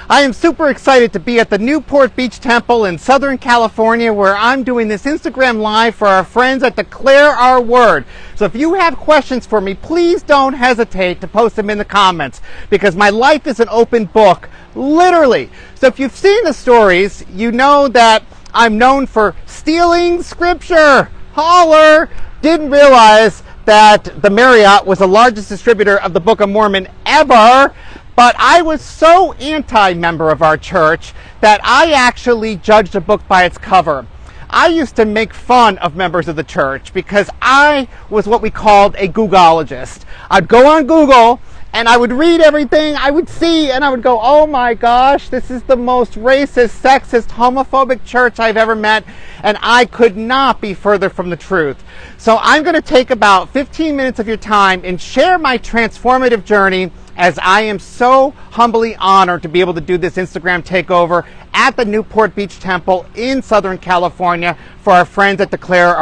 I am super excited to be at the Newport Beach Temple in Southern California, where I'm doing this Instagram Live for our friends that declare our word. So if you have questions for me, please don't hesitate to post them in the comments, because my life is an open book, literally. So if you've seen the stories, you know that I'm known for stealing scripture. Holler! Didn't realize that the Marriott was the largest distributor of the Book of Mormon ever. But I was so anti-member of our church that I actually judged a book by its cover. I used to make fun of members of the church because I was what we called a Googologist. I'd go on Google and I would read everything I would see and I would go, oh my gosh, this is the most racist, sexist, homophobic church I've ever met, and I could not be further from the truth. So I'm going to take about 15 minutes of your time and share my transformative journey, as I am so humbly honored to be able to do this Instagram takeover at the Newport Beach Temple in Southern California for our friends that declare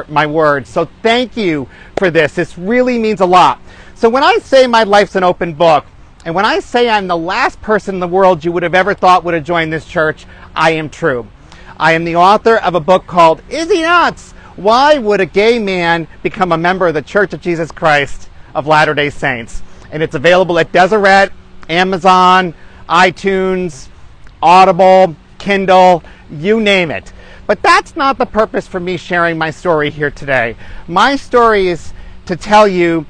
my word. So thank you for this. This really means a lot. So when I say my life's an open book, and when I say I'm the last person in the world you would have ever thought would have joined this church, I am true. I am the author of a book called Is He Nuts? Why Would a Gay Man Become a Member of the Church of Jesus Christ of Latter-day Saints? And it's available at Deseret, Amazon, iTunes, Audible, Kindle, you name it. But that's not the purpose for me sharing my story here today. My story is to tell you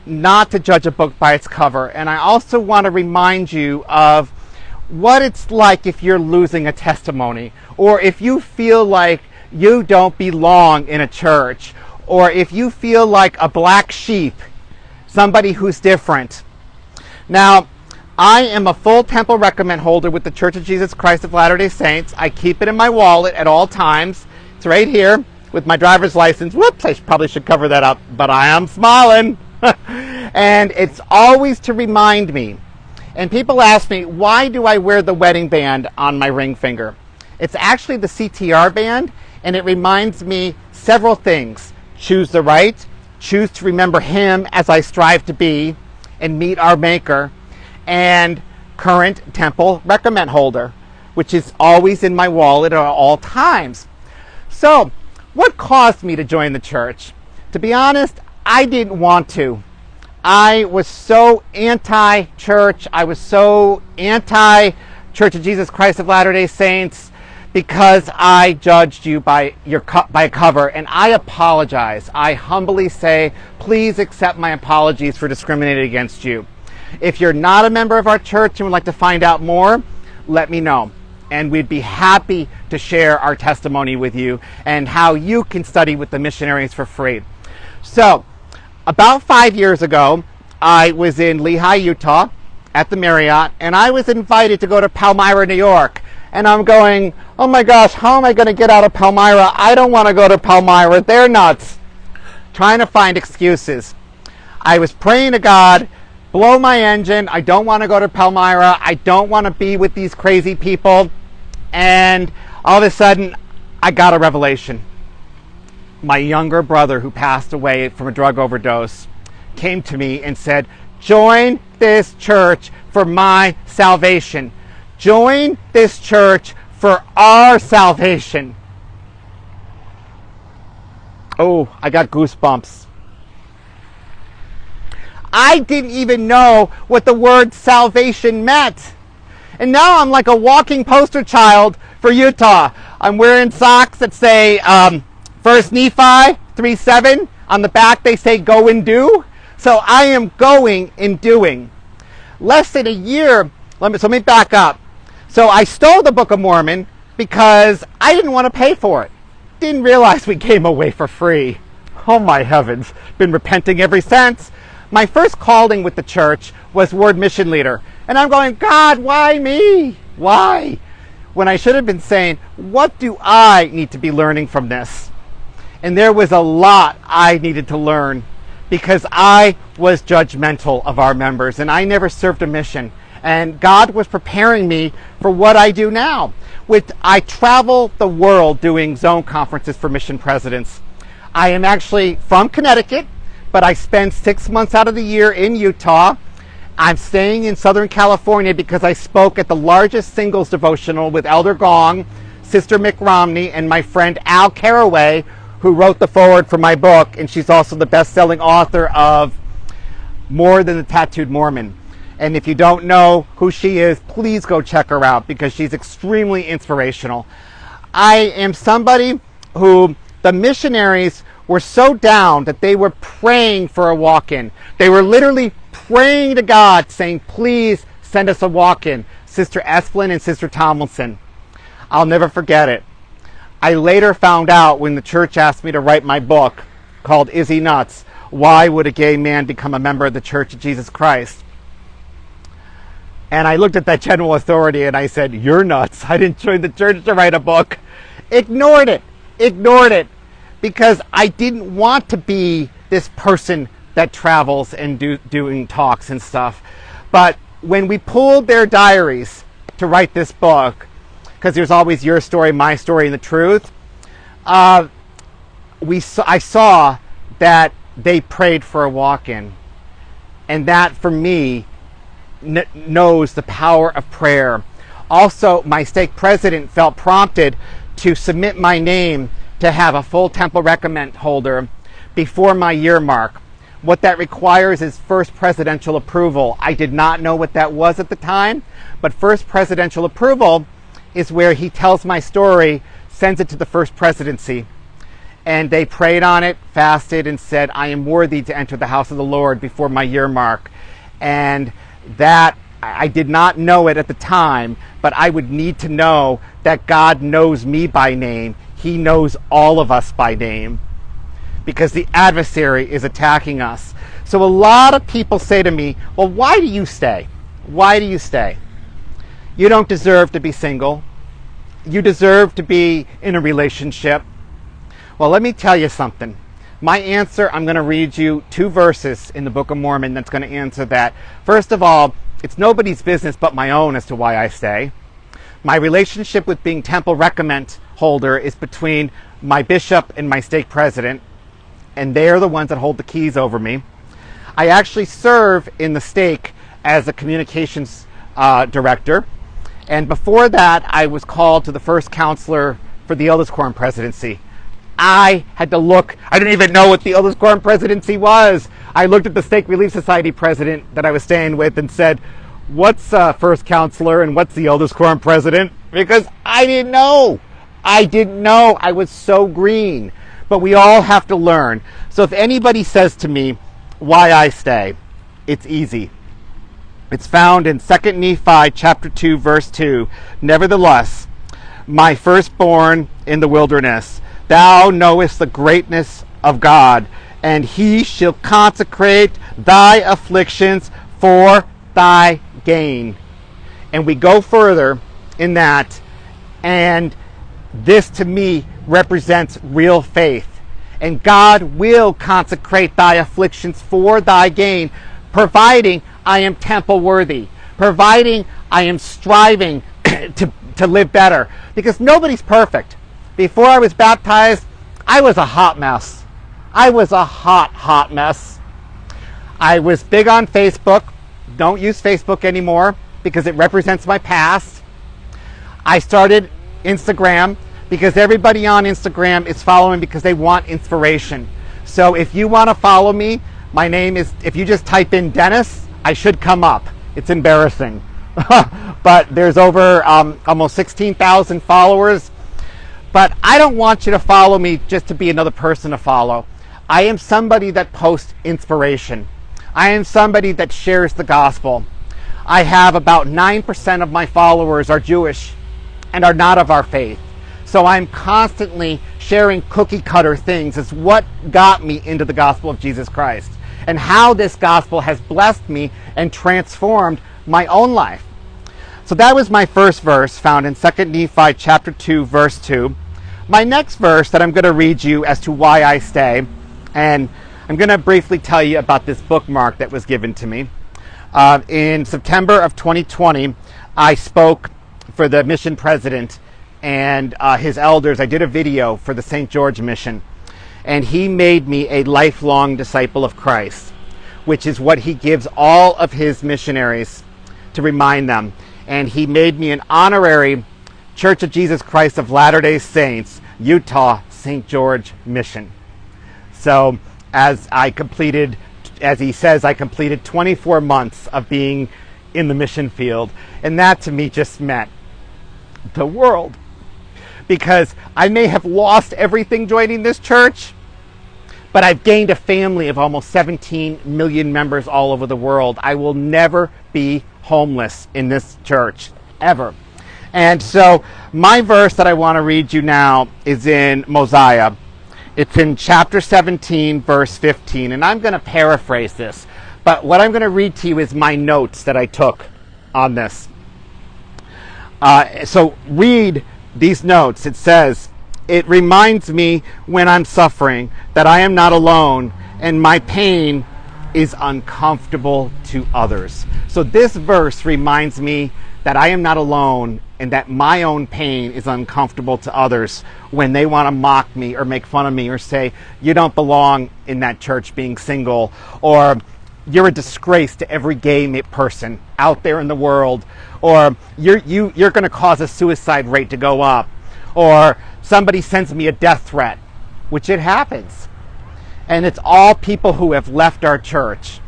not to judge a book by its cover. And I also want to remind you of what it's like if you're losing a testimony, or if you feel like you don't belong in a church, or if you feel like a black sheep, somebody who's different. Now, I am a full temple recommend holder with the Church of Jesus Christ of Latter-day Saints. I keep it in my wallet at all times. It's right here with my driver's license. Whoops, I probably should cover that up, but I am smiling. And it's always to remind me. And people ask me, why do I wear the wedding band on my ring finger? It's actually the CTR band, and it reminds me several things. Choose the right. Choose to remember Him as I strive to be and meet our Maker, and current temple recommend holder, which is always in my wallet at all times. So, what caused me to join the church? To be honest, I didn't want to. I was so anti-church. I was so anti-Church of Jesus Christ of Latter-day Saints, because I judged you by a cover, and I apologize. I humbly say, please accept my apologies for discriminating against you. If you're not a member of our church and would like to find out more, let me know, and we'd be happy to share our testimony with you and how you can study with the missionaries for free. So, about 5 years ago, I was in Lehi, Utah, at the Marriott, and I was invited to go to Palmyra, New York. And I'm going, oh my gosh, how am I going to get out of Palmyra? I don't want to go to Palmyra. They're nuts. Trying to find excuses. I was praying to God, blow my engine. I don't want to go to Palmyra. I don't want to be with these crazy people. And all of a sudden, I got a revelation. My younger brother, who passed away from a drug overdose, came to me and said, join this church for my salvation. Join this church for our salvation. Oh, I got goosebumps. I didn't even know what the word salvation meant. And now I'm like a walking poster child for Utah. I'm wearing socks that say 1 Nephi 3:7. On the back they say go and do. So I am going and doing. Less than a year, let me back up. So I stole the Book of Mormon because I didn't want to pay for it. Didn't realize we came away for free. Oh my heavens. Been repenting ever since. My first calling with the church was Word Mission Leader. And I'm going, God, why me? Why? When I should have been saying, what do I need to be learning from this? And there was a lot I needed to learn, because I was judgmental of our members and I never served a mission. And God was preparing me for what I do now. I travel the world doing zone conferences for mission presidents. I am actually from Connecticut, but I spend 6 months out of the year in Utah. I'm staying in Southern California because I spoke at the largest singles devotional with Elder Gong, Sister Mick Romney, and my friend Al Caraway, who wrote the foreword for my book, and she's also the best-selling author of More Than the Tattooed Mormon. And if you don't know who she is, please go check her out because she's extremely inspirational. I am somebody who the missionaries were so down that they were praying for a walk-in. They were literally praying to God, saying, please send us a walk-in. Sister Esplin and Sister Tomlinson. I'll never forget it. I later found out when the church asked me to write my book called Is He Nuts? Why Would a Gay Man Become a Member of the Church of Jesus Christ? And I looked at that general authority and I said, you're nuts. I didn't join the church to write a book. Ignored it. Because I didn't want to be this person that travels and doing talks and stuff. But when we pulled their diaries to write this book, because there's always your story, my story, and the truth, I saw that they prayed for a walk-in. And that, for me, knows the power of prayer. Also, my stake president felt prompted to submit my name to have a full temple recommend holder before my year mark. What that requires is first presidential approval. I did not know what that was at the time, but first presidential approval is where he tells my story, sends it to the first presidency. And they prayed on it, fasted, and said, I am worthy to enter the house of the Lord before my year mark. And that, I did not know it at the time, but I would need to know that God knows me by name. He knows all of us by name because the adversary is attacking us. So a lot of people say to me, well, why do you stay? Why do you stay? You don't deserve to be single. You deserve to be in a relationship. Well, let me tell you something. My answer, I'm going to read you 2 verses in the Book of Mormon that's going to answer that. First of all, it's nobody's business but my own as to why I stay. My relationship with being temple recommend holder is between my bishop and my stake president, and they're the ones that hold the keys over me. I actually serve in the stake as a communications director, and before that I was called to the first counselor for the Elders Quorum presidency. I had to look. I didn't even know what the Elders Quorum presidency was. I looked at the Stake Relief Society president that I was staying with and said, what's first counselor and what's the Elders Quorum president? Because I didn't know. I was so green. But we all have to learn. So if anybody says to me why I stay, it's easy. It's found in 2 Nephi chapter 2, verse 2. Nevertheless, my firstborn in the wilderness, thou knowest the greatness of God, and he shall consecrate thy afflictions for thy gain. And we go further in that, and this to me represents real faith. And God will consecrate thy afflictions for thy gain, providing I am temple worthy, providing I am striving to live better. Because nobody's perfect. Before I was baptized, I was a hot mess. I was a hot mess. I was big on Facebook. Don't use Facebook anymore because it represents my past. I started Instagram because everybody on Instagram is following because they want inspiration. So if you want to follow me, my name is, if you just type in Dennis, I should come up. It's embarrassing. But there's over almost 16,000 followers. But I don't want you to follow me just to be another person to follow. I am somebody that posts inspiration. I am somebody that shares the gospel. I have about 9% of my followers are Jewish and are not of our faith. So I'm constantly sharing cookie cutter things. It's what got me into the gospel of Jesus Christ and how this gospel has blessed me and transformed my own life. So that was my first verse found in 2 Nephi chapter 2, verse 2. My next verse that I'm going to read you as to why I stay, and I'm going to briefly tell you about this bookmark that was given to me. In September of 2020, I spoke for the mission president and his elders. I did a video for the St. George mission, and he made me a lifelong disciple of Christ. which is what he gives all of his missionaries to remind them. And he made me an honorary Church of Jesus Christ of Latter-day Saints, Utah St. George mission. So as he says, I completed 24 months of being in the mission field. And that to me just meant the world. Because I may have lost everything joining this church, but I've gained a family of almost 17 million members all over the world. I will never be homeless in this church, ever. And so my verse that I want to read you now is in Mosiah. It's in chapter 17, verse 15. And I'm going to paraphrase this. But what I'm going to read to you is my notes that I took on this. So read these notes. It says, "It reminds me when I'm suffering that I am not alone and my pain is uncomfortable to others." So this verse reminds me that I am not alone and that my own pain is uncomfortable to others when they want to mock me or make fun of me or say, "You don't belong in that church being single," or "You're a disgrace to every gay person out there in the world," or you're going to cause a suicide rate to go up, or somebody sends me a death threat, which it happens. And it's all people who have left our church.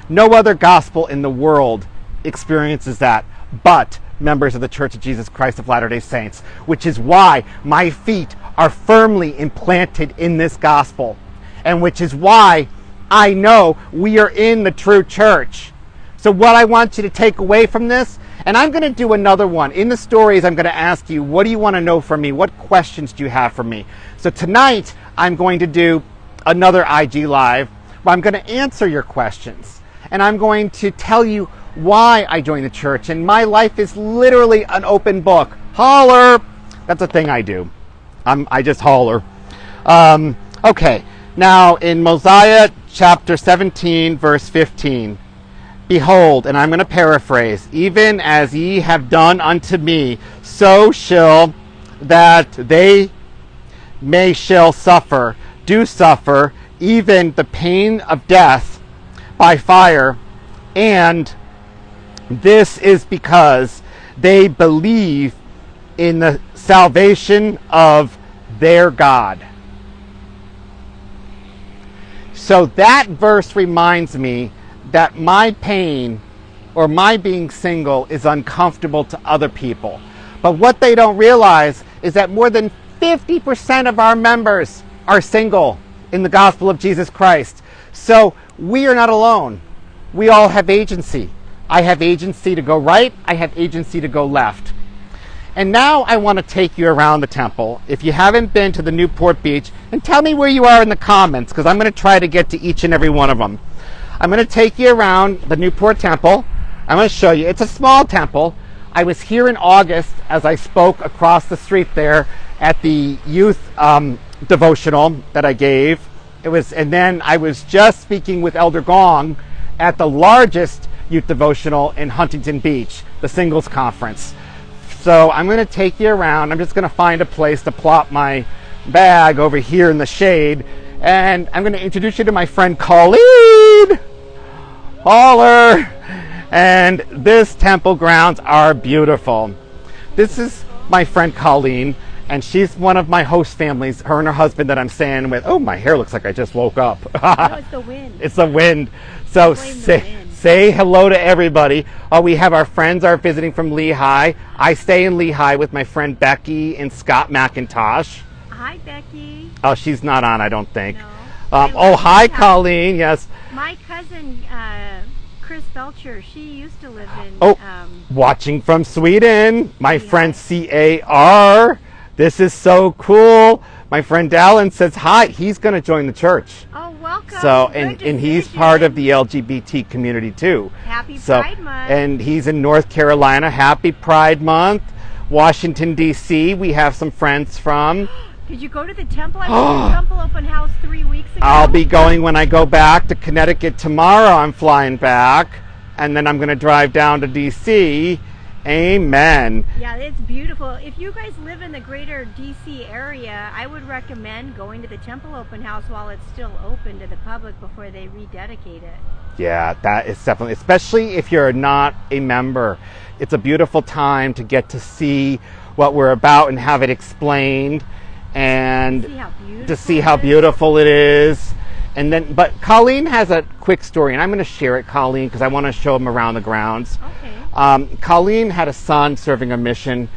No other gospel in the world experiences that but members of the Church of Jesus Christ of Latter-day Saints, which is why my feet are firmly implanted in this gospel, and which is why I know we are in the true church. So what I want you to take away from this, and I'm going to do another one. In the stories, I'm going to ask you, what do you want to know from me? What questions do you have for me? So tonight, I'm going to do another IG Live where I'm going to answer your questions. And I'm going to tell you why I joined the church. And my life is literally an open book. Holler! That's a thing I do. I just holler. Okay. Now, in Mosiah chapter 17, verse 15, "Behold," and I'm going to paraphrase, "even as ye have done unto me, so shall that they shall suffer, do suffer, even the pain of death by fire, and this is because they believe in the salvation of their God." So that verse reminds me that my pain or my being single is uncomfortable to other people. But what they don't realize is that more than 50% of our members are single in the gospel of Jesus Christ. So we are not alone. We all have agency. I have agency to go right. I have agency to go left. And now I want to take you around the temple. If you haven't been to the Newport Beach, and tell me where you are in the comments, because I'm going to try to get to each and every one of them. I'm going to take you around the Newport Temple. I'm going to show you. It's a small temple. I was here in August as I spoke across the street there at the youth devotional that I gave. And then I was just speaking with Elder Gong at the largest youth devotional in Huntington Beach, the Singles Conference. So I'm going to take you around. I'm just going to find a place to plop my bag over here in the shade. And I'm going to introduce you to my friend Colleen. Holler. And this temple grounds are beautiful. This is my friend Colleen, and she's one of my host families, her and her husband that I'm staying with. Oh, my hair looks like I just woke up. No, it's the wind. It's the wind. So say hello to everybody. We have our friends are visiting from Lehigh. I stay in Lehigh with my friend Becky and Scott McIntosh. Hi, Becky. Oh, she's not on, I don't think. No. Hi, Colleen. Yes. My cousin, Chris Belcher, she used to live in... watching from Sweden. My friend CAR. This is so cool. My friend Dallin says hi. He's going to join the church. Oh, welcome. So, and he's part of the LGBT community too. Happy Pride Month. And he's in North Carolina. Happy Pride Month. Washington, D.C. We have some friends from. Did you go to the temple? I went to the temple open house 3 weeks ago. I'll be going when I go back to Connecticut tomorrow. I'm flying back. And then I'm going to drive down to D.C. Amen. Yeah, it's beautiful. If you guys live in the greater DC area, I would recommend going to the Temple Open House while it's still open to the public before they rededicate it. Yeah, that is definitely, especially if you're not a member, it's a beautiful time to get to see what we're about and have it explained, and to see how beautiful it is. And then, but Colleen has a quick story, and I'm going to share it, Colleen, because I want to show them around the grounds. Okay. Colleen had a son serving a mission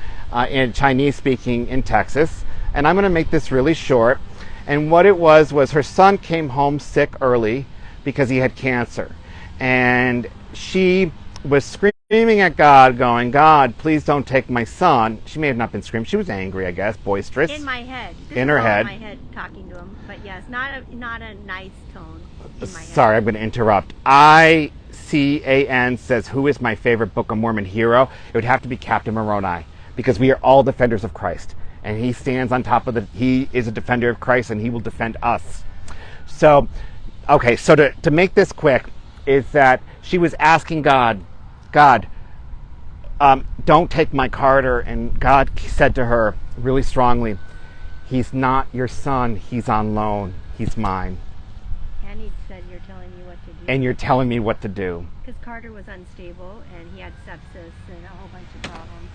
in Chinese speaking in Texas, and I'm going to make this really short. And what it was her son came home sick early because he had cancer, and she was screaming at God, going, "God, please don't take my son." She may have not been screaming. She was angry, I guess, boisterous. In my head. In her head. In my head, talking to him, but yes, not a nice tone. In my head. Sorry, I'm going to interrupt. ICAN says, who is my favorite Book of Mormon hero? It would have to be Captain Moroni, because we are all defenders of Christ, and he stands on top of he is a defender of Christ, and he will defend us. So, okay, so to make this quick, is that she was asking God, don't take my Carter, and God said to her really strongly, he's not your son, he's on loan, he's mine. And he said, you're telling me what to do. And you're telling me what to do. Because Carter was unstable, and he had sepsis and a whole bunch of problems,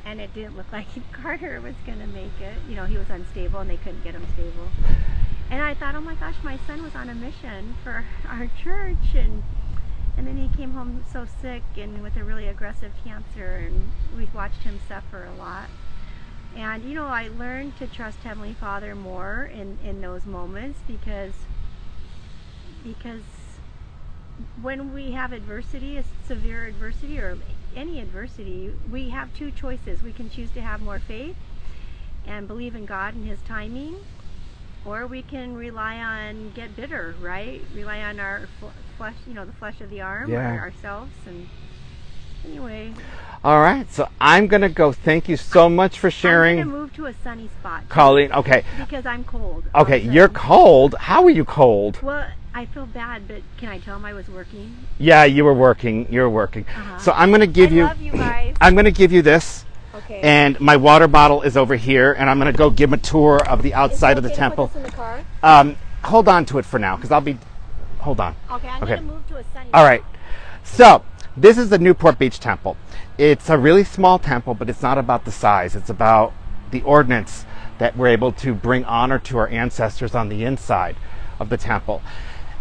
and it didn't look like Carter was going to make it. He was unstable, and they couldn't get him stable. And I thought, oh my gosh, my son was on a mission for our church, and then he came home so sick and with a really aggressive cancer, and we watched him suffer a lot. And I learned to trust Heavenly Father more in those moments, because when we have adversity, a severe adversity or any adversity, we have two choices. We can choose to have more faith and believe in God and His timing, or we can get bitter, right? Rely on our flesh, the flesh of the arm, or ourselves. And anyway. All right, so I'm going to go. Thank you so much for sharing. I'm going to move to a sunny spot. Colleen, okay. Because I'm cold. Okay, you're cold? How are you cold? Well, I feel bad, but can I tell them I was working? Yeah, you were working. You were working. So I'm going to give I love you guys. I'm going to give you this. Okay. And my water bottle is over here, and I'm going to go give a tour of the outside of the temple. Put this in the car? Hold on to it for now, because hold on. Okay, I'm going to move to a sunny All right. So, this is the Newport Beach temple. It's a really small temple, but it's not about the size. It's about the ordinance that we're able to bring honor to our ancestors on the inside of the temple.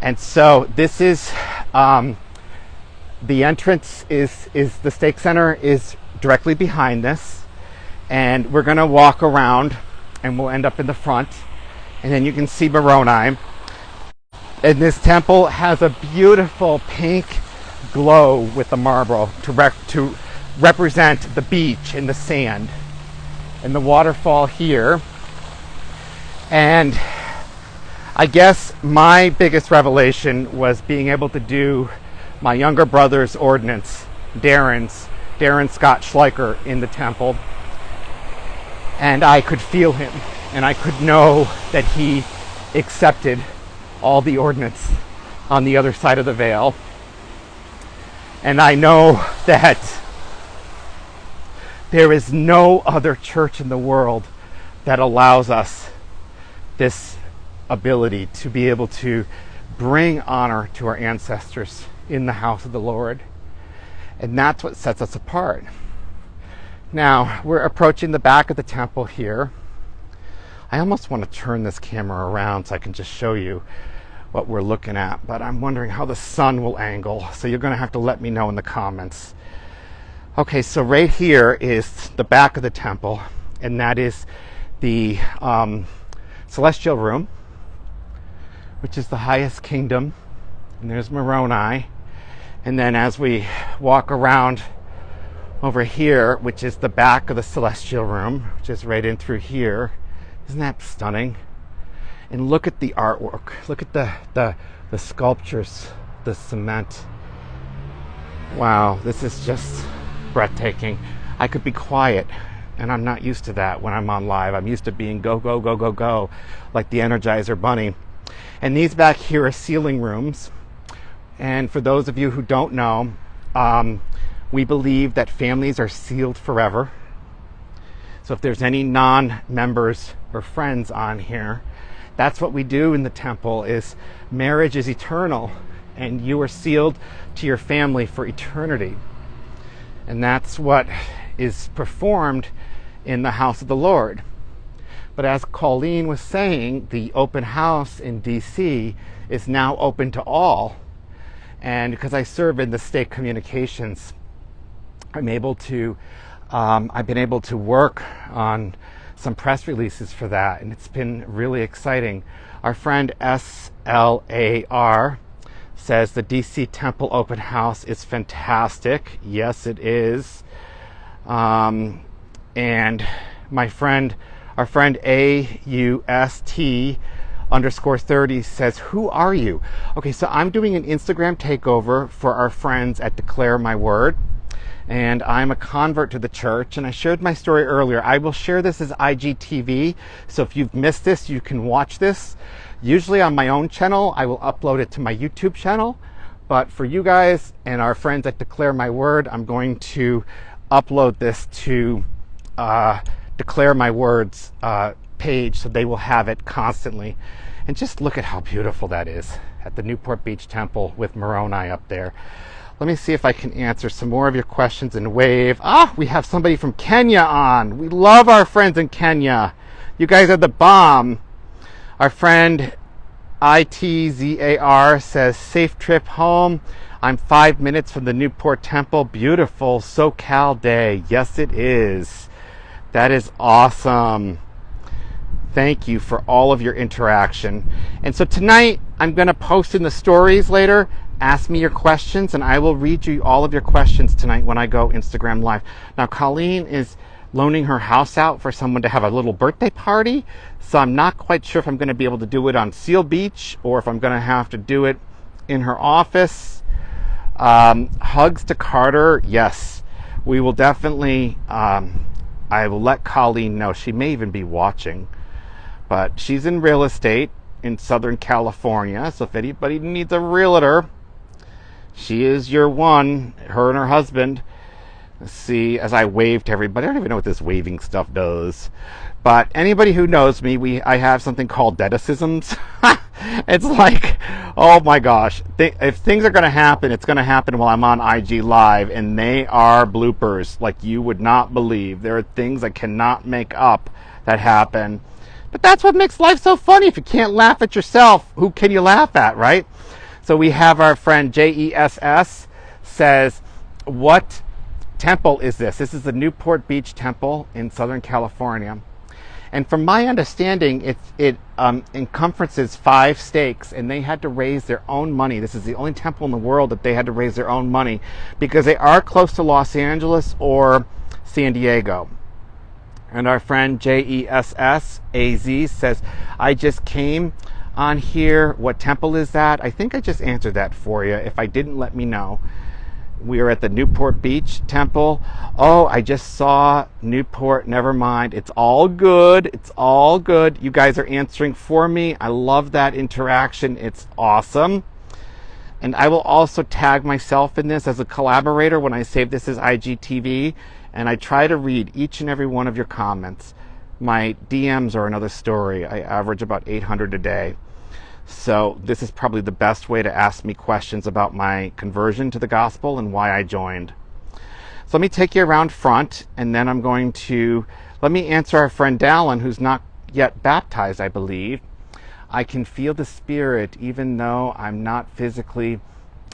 And so this is, the entrance is the stake center is directly behind this. And we're going to walk around, and we'll end up in the front. And then you can see Moroni. And this temple has a beautiful pink glow with the marble to represent the beach and the sand and the waterfall here. And I guess my biggest revelation was being able to do my younger brother's ordinance, Darren Scott Schleicher, in the temple. And I could feel him, and I could know that he accepted all the ordinance on the other side of the veil. And I know that there is no other church in the world that allows us this ability to be able to bring honor to our ancestors in the house of the Lord. And that's what sets us apart. Now, we're approaching the back of the temple here. I almost want to turn this camera around so I can just show you what we're looking at, but I'm wondering how the sun will angle, so you're going to have to let me know in the comments. Okay, so right here is the back of the temple, and that is the celestial room, which is the highest kingdom. And there's Moroni. And then as we walk around over here, which is the back of the celestial room, which is right in through here. Isn't that stunning? And look at the artwork. Look at the sculptures, the cement. Wow, this is just breathtaking. I could be quiet, and I'm not used to that when I'm on live. I'm used to being go, go, go, go, go, like the Energizer Bunny. And these back here are sealing rooms. And for those of you who don't know, We believe that families are sealed forever. So if there's any non-members or friends on here, that's what we do in the temple, is marriage is eternal and you are sealed to your family for eternity. And that's what is performed in the house of the Lord. But as Colleen was saying, the open house in DC is now open to all. And because I serve in the state communications, I've been able to work on some press releases for that, and it's been really exciting. Our friend SLAR says the DC Temple open house is fantastic. Yes, it is. And our friend AUST_30 says, who are you? Okay, so I'm doing an Instagram takeover for our friends at Declare My Word. And I'm a convert to the church, and I shared my story earlier. I will share this as IGTV, so if you've missed this, you can watch this. Usually on my own channel, I will upload it to my YouTube channel, but for you guys and our friends that Declare My Word, I'm going to upload this to Declare My Word's page, so they will have it constantly. And just look at how beautiful that is at the Newport Beach Temple with Moroni up there. Let me see if I can answer some more of your questions and wave. We have somebody from Kenya on. We love our friends in Kenya. You guys are the bomb. Our friend ITZAR says, safe trip home. I'm 5 minutes from the Newport Temple. Beautiful SoCal day. Yes, it is. That is awesome. Thank you for all of your interaction. And so tonight, I'm going to post in the stories later. Ask me your questions, and I will read you all of your questions tonight when I go Instagram Live. Now, Colleen is loaning her house out for someone to have a little birthday party, so I'm not quite sure if I'm going to be able to do it on Seal Beach or if I'm going to have to do it in her office. Hugs to Carter. Yes, we will definitely, I will let Colleen know. She may even be watching, but she's in real estate in Southern California, so if anybody needs a realtor, she is your one, her and her husband. Let's see, as I wave to everybody, I don't even know what this waving stuff does. But anybody who knows me, I have something called deadicisms. It's like, oh my gosh, if things are going to happen, it's going to happen while I'm on IG Live, and they are bloopers like you would not believe. There are things I cannot make up that happen. But that's what makes life so funny. If you can't laugh at yourself, who can you laugh at, right? So we have our friend JESS says, what temple is this? This is the Newport Beach Temple in Southern California. And from my understanding, it encompasses 5 stakes, and they had to raise their own money. This is the only temple in the world that they had to raise their own money because they are close to Los Angeles or San Diego. And our friend JESSAZ says, I just came on here. What temple is that? I think I just answered that for you. If I didn't, let me know. We are at the Newport Beach Temple. Oh, I just saw Newport. Never mind. It's all good. It's all good. You guys are answering for me. I love that interaction. It's awesome. And I will also tag myself in this as a collaborator when I save this as IGTV. And I try to read each and every one of your comments. My DMs are another story. I average about 800 a day. So this is probably the best way to ask me questions about my conversion to the gospel and why I joined. So let me take you around front, and then I'm going to, let me answer our friend Dallin, who's not yet baptized, I believe. I can feel the Spirit even though I'm not physically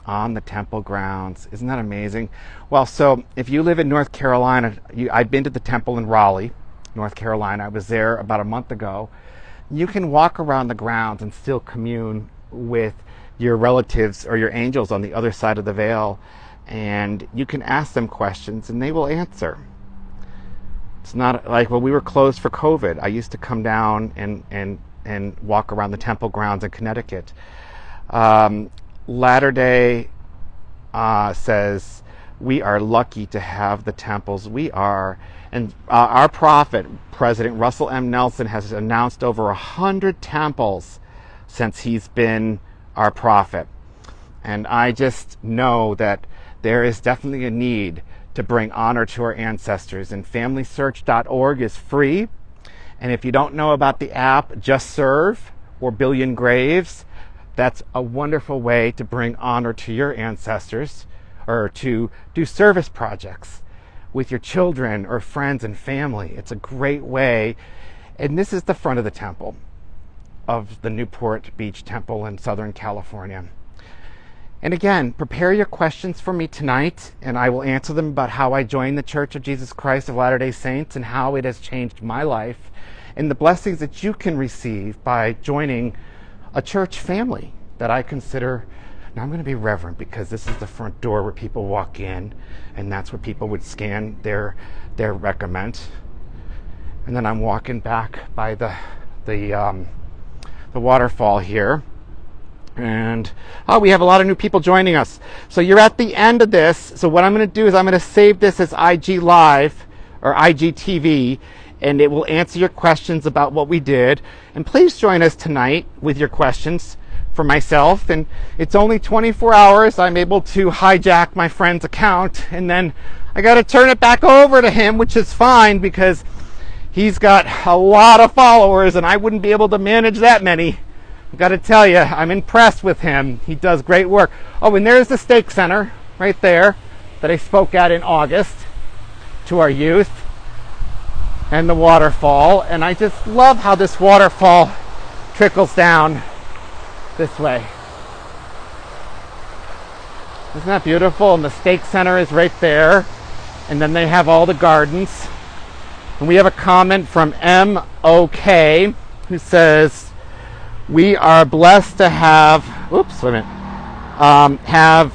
on the temple grounds. Isn't that amazing? Well, so if you live in North Carolina, I've been to the temple in Raleigh, North Carolina. I was there about a month ago. You can walk around the grounds and still commune with your relatives or your angels on the other side of the veil, and you can ask them questions and they will answer. It's not like, well, we were closed for COVID. I used to come down and walk around the temple grounds in Connecticut. Latter Day says, we are lucky to have the temples. We are. And our prophet, President Russell M. Nelson, has announced over 100 temples since he's been our prophet. And I just know that there is definitely a need to bring honor to our ancestors. And FamilySearch.org is free. And if you don't know about the app Just Serve or Billion Graves, that's a wonderful way to bring honor to your ancestors, or to do service projects with your children or friends and family. It's a great way. And this is the front of the temple of the Newport Beach Temple in Southern California. And again, prepare your questions for me tonight, and I will answer them about how I joined the Church of Jesus Christ of Latter-day Saints and how it has changed my life, and the blessings that you can receive by joining a church family that I consider. Now I'm going to be reverent, because this is the front door where people walk in, and that's where people would scan their recommend. And then I'm walking back by the waterfall here. And we have a lot of new people joining us. So you're at the end of this. So what I'm going to do is I'm going to save this as IG Live or IGTV, and it will answer your questions about what we did. And please join us tonight with your questions for myself. And it's only 24 hours. I'm able to hijack my friend's account, and then I got to turn it back over to him, which is fine because he's got a lot of followers and I wouldn't be able to manage that many. I've got to tell you, I'm impressed with him. He does great work. Oh, and there's the Stake Center right there that I spoke at in August to our youth, and the waterfall. And I just love how this waterfall trickles down this way. Isn't that beautiful? And the Stake Center is right there. And then they have all the gardens. And we have a comment from MOK who says, we are blessed to have, have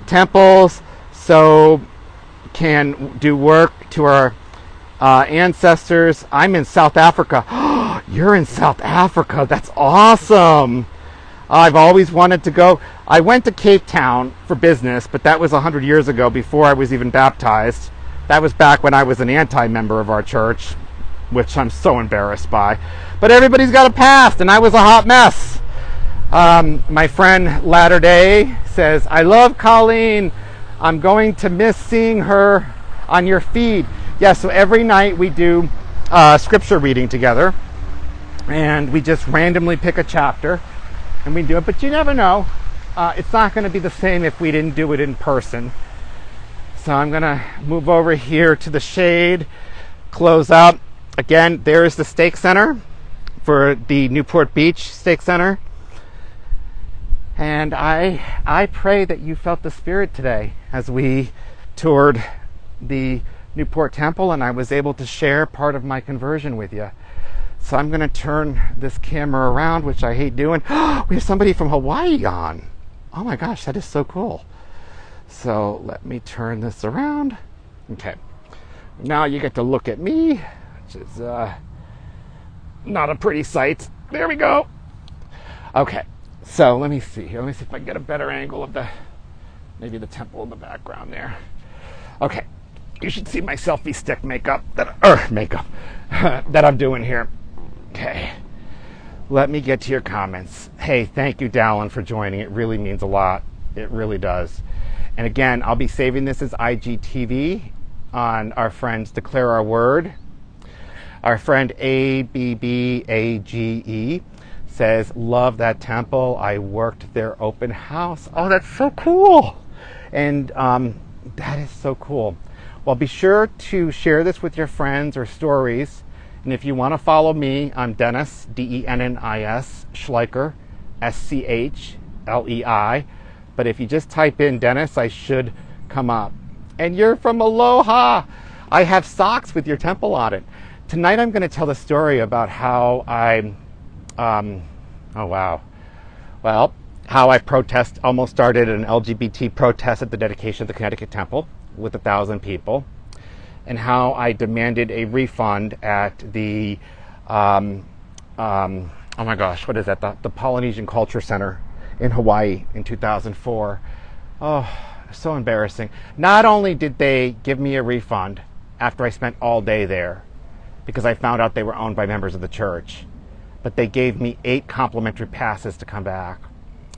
temples so can do work to our ancestors. I'm in South Africa. You're in South Africa. That's awesome. I've always wanted to go. I went to Cape Town for business, but that was 100 years ago, before I was even baptized. That was back when I was an anti-member of our church, which I'm so embarrassed by. But everybody's got a past, and I was a hot mess. My friend Latter-day says, I love Colleen. I'm going to miss seeing her on your feed. Yeah, so every night we do scripture reading together, and we just randomly pick a chapter, and we do it. But you never know. It's not going to be the same if we didn't do it in person. So I'm going to move over here to the shade, close out. Again, there is the Stake Center for the Newport Beach Stake Center. And I pray that you felt the Spirit today as we toured the Newport Temple, and I was able to share part of my conversion with you. So I'm going to turn this camera around, which I hate doing. We have somebody from Hawaii on. Oh my gosh, that is so cool. So let me turn this around. Okay. Now you get to look at me, which is not a pretty sight. There we go. Okay. So let me see here. Let me see if I can get a better angle of maybe the temple in the background there. Okay. You should see my selfie stick makeup that I'm doing here. Okay. Let me get to your comments. Hey, thank you, Dallin, for joining. It really means a lot. It really does. And again, I'll be saving this as IGTV on our friends Declare Our Word. Our friend ABBAGE says, love that temple. I worked their open house. Oh, that's so cool. And that is so cool. Well, be sure to share this with your friends or stories. And if you want to follow me, I'm Dennis, DENNIS, Schleicher, SCHLEI. But if you just type in Dennis, I should come up. And you're from Aloha. I have socks with your temple on it. Tonight I'm going to tell the story about how how I almost started an LGBT protest at the dedication of the Connecticut Temple with 1,000 people, and how I demanded a refund at the, the Polynesian Culture Center in Hawaii in 2004. Oh, so embarrassing. Not only did they give me a refund after I spent all day there, because I found out they were owned by members of the church, but they gave me 8 complimentary passes to come back,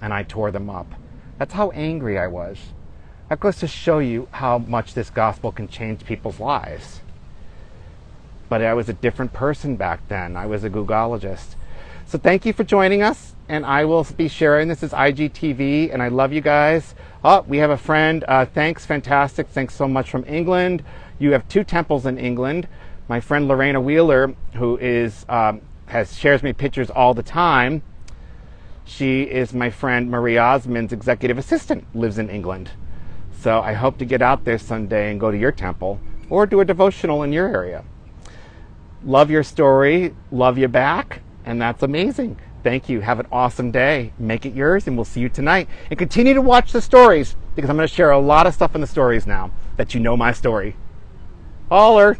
and I tore them up. That's how angry I was. That goes to show you how much this gospel can change people's lives. But I was a different person back then. I was a Googologist. So thank you for joining us, and I will be sharing this as IGTV, and I love you guys. Oh, we have a friend. Thanks, fantastic. Thanks so much from England. You have 2 temples in England. My friend Lorena Wheeler, who is shares me pictures all the time. She is my friend Marie Osmond's executive assistant, lives in England. So I hope to get out there someday and go to your temple or do a devotional in your area. Love your story, love you back, and that's amazing. Thank you. Have an awesome day. Make it yours, and we'll see you tonight. And continue to watch the stories, because I'm going to share a lot of stuff in the stories now that you know my story. Holler!